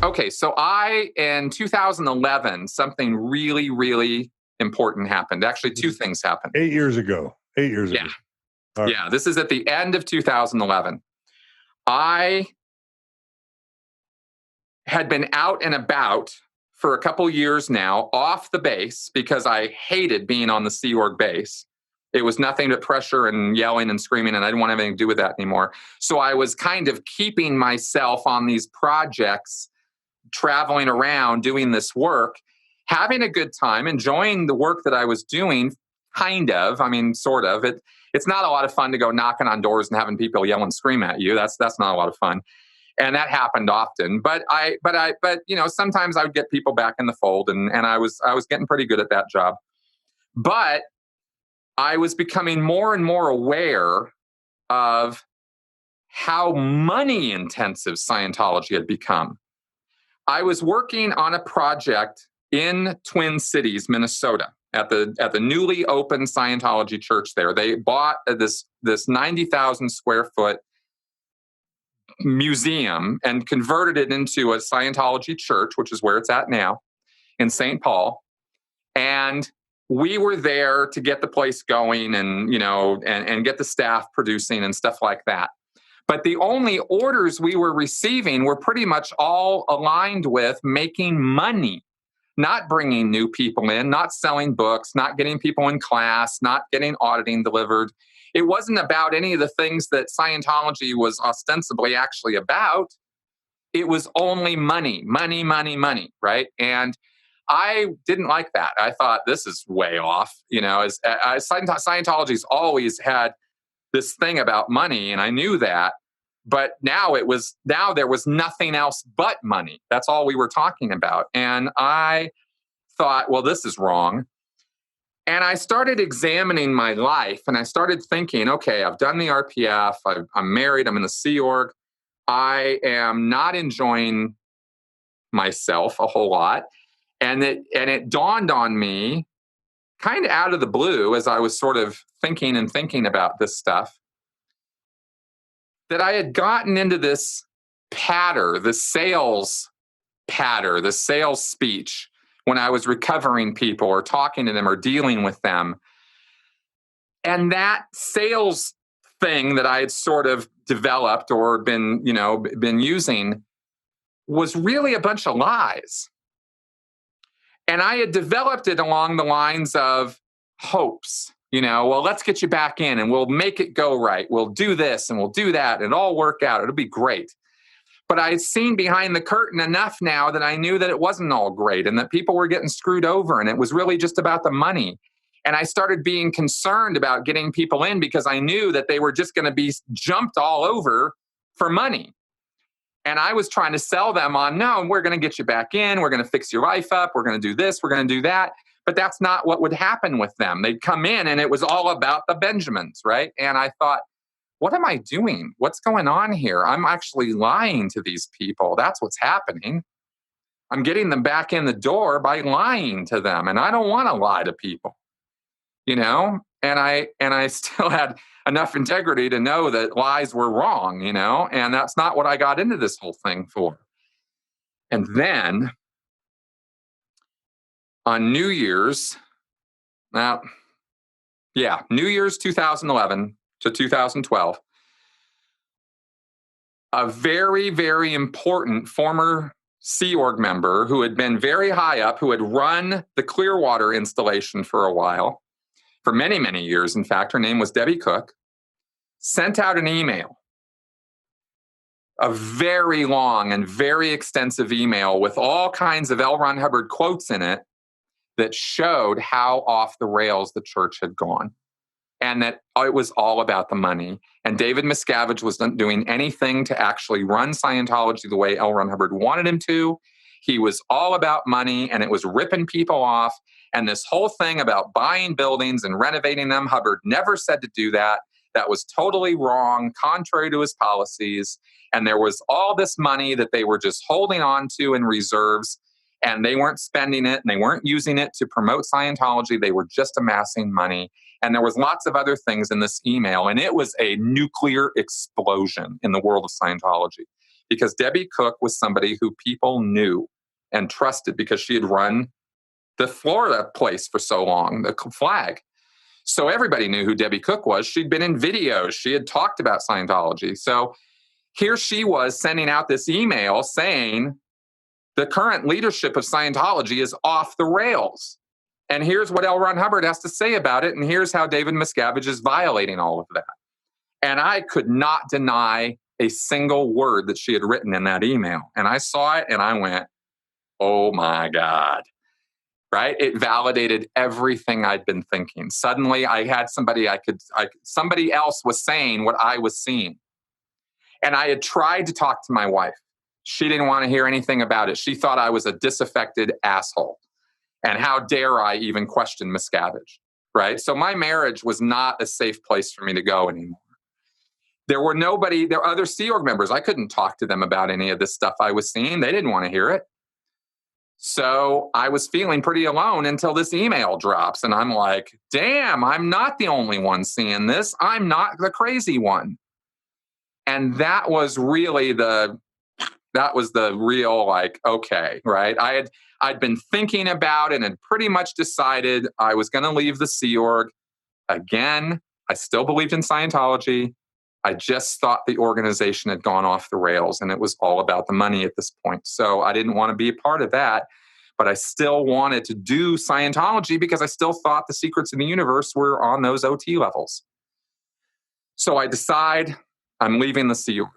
Okay, so in 2011, something really, really important happened. Actually, two things happened. 8 years ago. 8 years Yeah. ago. All right. Yeah, this is at the end of 2011. I had been out and about for a couple years now off the base because I hated being on the Sea Org base. It was nothing but pressure and yelling and screaming, and I didn't want anything to do with that anymore. So I was kind of keeping myself on these projects, traveling around, doing this work, having a good time, enjoying the work that I was doing, kind of. I mean, sort of. It's not a lot of fun to go knocking on doors and having people yell and scream at you. That's not a lot of fun. And that happened often. But sometimes I would get people back in the fold, and I was getting pretty good at that job. But I was becoming more and more aware of how money intensive Scientology had become. I was working on a project in Twin Cities, Minnesota, at the newly opened Scientology church there. They bought this 90,000 square foot museum and converted it into a Scientology church, which is where it's at now in St. Paul. And we were there to get the place going and get the staff producing and stuff like that. But the only orders we were receiving were pretty much all aligned with making money, not bringing new people in, not selling books, not getting people in class, not getting auditing delivered. It wasn't about any of the things that Scientology was ostensibly actually about. It was only money, money, money, money, right? And I didn't like that. I thought, this is way off. Scientology's always had this thing about money, and I knew that. But now there was nothing else but money. That's all we were talking about. And I thought, well, this is wrong. And I started examining my life, and I started thinking, okay, I've done the RPF, I'm married, I'm in the Sea Org. I am not enjoying myself a whole lot. And it dawned on me kind of out of the blue as I was sort of thinking about this stuff, that I had gotten into this the sales speech when I was recovering people or talking to them or dealing with them. And that sales thing that I had sort of developed or been using was really a bunch of lies. And I had developed it along the lines of hopes. Well, let's get you back in and we'll make it go right. We'll do this and we'll do that and it'll all work out. It'll be great. But I had seen behind the curtain enough now that I knew that it wasn't all great and that people were getting screwed over and it was really just about the money. And I started being concerned about getting people in because I knew that they were just going to be jumped all over for money. And I was trying to sell them on, no, we're going to get you back in. We're going to fix your life up. We're going to do this. We're going to do that. But that's not what would happen with them. They'd come in and it was all about the Benjamins, right? And I thought, what am I doing? What's going on here? I'm actually lying to these people. That's what's happening. I'm getting them back in the door by lying to them. And I don't want to lie to people, And I still had enough integrity to know that lies were wrong, and that's not what I got into this whole thing for. And then on New Year's 2011 to 2012, a very, very important former Sea Org member who had been very high up, who had run the Clearwater installation for a while, for many, many years, in fact, her name was Debbie Cook, sent out an email, a very long and very extensive email with all kinds of L. Ron Hubbard quotes in it that showed how off the rails the church had gone and that it was all about the money. And David Miscavige wasn't doing anything to actually run Scientology the way L. Ron Hubbard wanted him to. He was all about money, and it was ripping people off. And this whole thing about buying buildings and renovating them, Hubbard never said to do that. That was totally wrong, contrary to his policies. And there was all this money that they were just holding on to in reserves, and they weren't spending it, and they weren't using it to promote Scientology. They were just amassing money. And there was lots of other things in this email, and it was a nuclear explosion in the world of Scientology because Debbie Cook was somebody who people knew and trusted because she had run the Florida place for so long, the flag. So everybody knew who Debbie Cook was. She'd been in videos. She had talked about Scientology. So here she was sending out this email saying the current leadership of Scientology is off the rails. And here's what L. Ron Hubbard has to say about it. And here's how David Miscavige is violating all of that. And I could not deny a single word that she had written in that email. And I saw it and I went, oh my God. Right? It validated everything I'd been thinking. Suddenly I had somebody somebody else was saying what I was seeing. And I had tried to talk to my wife. She didn't want to hear anything about it. She thought I was a disaffected asshole. And how dare I even question Miscavige, right? So my marriage was not a safe place for me to go anymore. There were other Sea Org members. I couldn't talk to them about any of this stuff I was seeing. They didn't want to hear it. So I was feeling pretty alone until this email drops. And I'm like, damn, I'm not the only one seeing this. I'm not the crazy one. And that was really the real, like, okay, right? I'd been thinking about it and pretty much decided I was going to leave the Sea Org. Again, I still believed in Scientology. I just thought the organization had gone off the rails and it was all about the money at this point. So I didn't want to be a part of that, but I still wanted to do Scientology because I still thought the secrets of the universe were on those OT levels. So I decide I'm leaving the Sea Org.